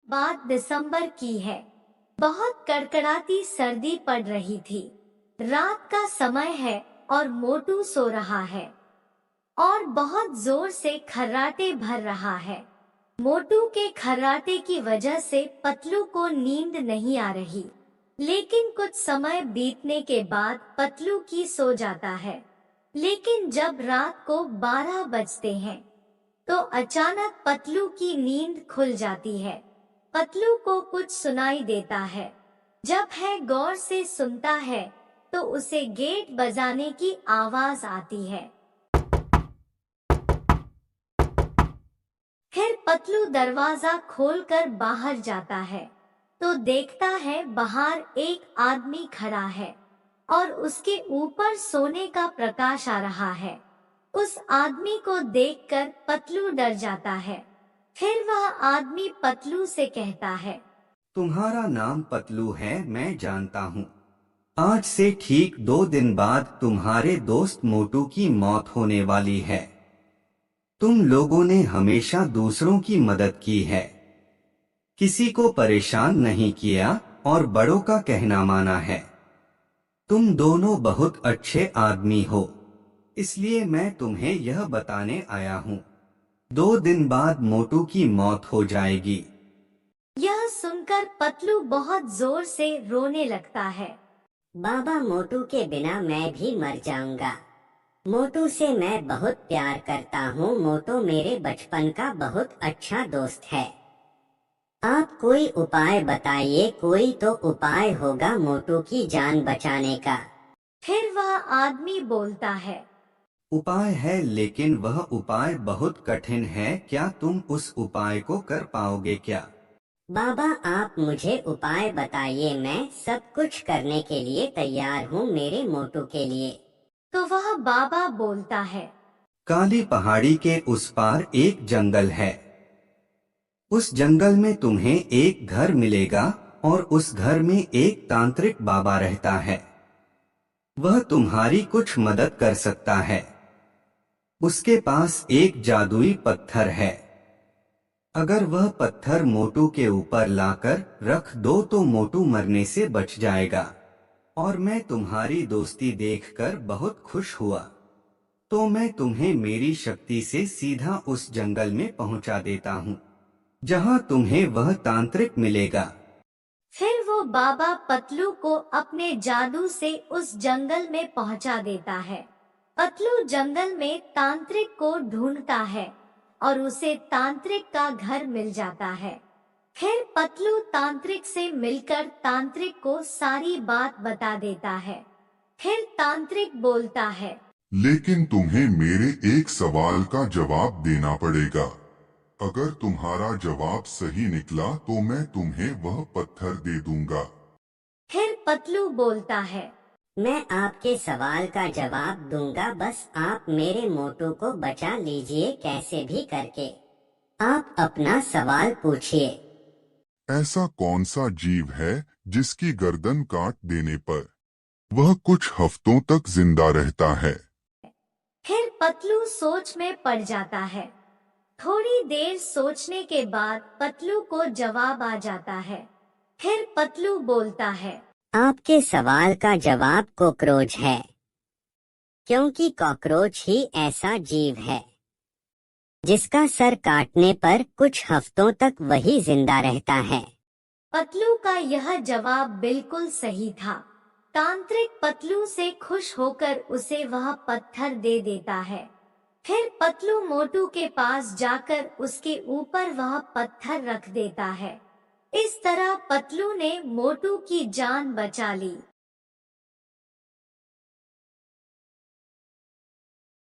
बात दिसंबर की है। बहुत कड़कड़ाती सर्दी पड़ रही थी। रात का समय है और मोटू सो रहा है और बहुत जोर से खर्राटे भर रहा है। मोटू के खर्राटे की वजह से पतलू को नींद नहीं आ रही, लेकिन कुछ समय बीतने के बाद पतलू की सो जाता है। लेकिन जब रात को 12 बजते हैं तो अचानक पतलू की नींद खुल जाती है। पतलू को कुछ सुनाई देता है। जब है गौर से सुनता है तो उसे गेट बजाने की आवाज आती है। फिर पतलू दरवाजा खोलकर बाहर जाता है तो देखता है बाहर एक आदमी खड़ा है और उसके ऊपर सोने का प्रकाश आ रहा है। उस आदमी को देखकर पतलू डर जाता है। फिर वह आदमी पतलू से कहता है, तुम्हारा नाम पतलू है, मैं जानता हूँ। आज से ठीक 2 दिन बाद तुम्हारे दोस्त मोटू की मौत होने वाली है। तुम लोगों ने हमेशा दूसरों की मदद की है, किसी को परेशान नहीं किया और बड़ों का कहना माना है। तुम दोनों बहुत अच्छे आदमी हो, इसलिए मैं तुम्हें यह बताने आया हूँ। 2 दिन बाद मोटू की मौत हो जाएगी। यह सुनकर पतलू बहुत जोर से रोने लगता है। बाबा, मोटू के बिना मैं भी मर जाऊंगा। मोटू से मैं बहुत प्यार करता हूँ। मोटू मेरे बचपन का बहुत अच्छा दोस्त है। आप कोई उपाय बताइए, कोई तो उपाय होगा मोटू की जान बचाने का। फिर वह आदमी बोलता है, उपाय है, लेकिन वह उपाय बहुत कठिन है। क्या तुम उस उपाय को कर पाओगे क्या? बाबा, आप मुझे उपाय बताइए, मैं सब कुछ करने के लिए तैयार हूँ मेरे मोटू के लिए। तो वह बाबा बोलता है, काली पहाड़ी के उस पार एक जंगल है। उस जंगल में तुम्हें एक घर मिलेगा और उस घर में एक तांत्रिक बाबा रहता है। वह तुम्हारी कुछ मदद कर सकता है। उसके पास एक जादुई पत्थर है। अगर वह पत्थर मोटू के ऊपर लाकर रख दो तो मोटू मरने से बच जाएगा। और मैं तुम्हारी दोस्ती देखकर बहुत खुश हुआ, तो मैं तुम्हें मेरी शक्ति से सीधा उस जंगल में पहुंचा देता हूँ, जहाँ तुम्हें वह तांत्रिक मिलेगा। फिर वो बाबा पतलू को अपने जादू से उस जंगल में पहुंचा देता है। पतलू जंगल में तांत्रिक को ढूंढता है और उसे तांत्रिक का घर मिल जाता है। फिर पतलू तांत्रिक से मिलकर तांत्रिक को सारी बात बता देता है। फिर तांत्रिक बोलता है, लेकिन तुम्हें मेरे एक सवाल का जवाब देना पड़ेगा। अगर तुम्हारा जवाब सही निकला तो मैं तुम्हें वह पत्थर दे दूंगा। फिर पतलू बोलता है, मैं आपके सवाल का जवाब दूंगा, बस आप मेरे मोटू को बचा लीजिए कैसे भी करके। आप अपना सवाल पूछिए। ऐसा कौन सा जीव है जिसकी गर्दन काट देने पर वह कुछ हफ्तों तक जिंदा रहता है? फिर पतलू सोच में पड़ जाता है। थोड़ी देर सोचने के बाद पतलू को जवाब आ जाता है। फिर पतलू बोलता है, आपके सवाल का जवाब कॉकरोच है, क्योंकि कॉकरोच ही ऐसा जीव है जिसका सर काटने पर कुछ हफ्तों तक वही जिंदा रहता है। पतलू का यह जवाब बिल्कुल सही था। तांत्रिक पतलू से खुश होकर उसे वह पत्थर दे देता है। फिर पतलू मोटू के पास जाकर उसके ऊपर वह पत्थर रख देता है। इस तरह पतलू ने मोटू की जान बचा ली।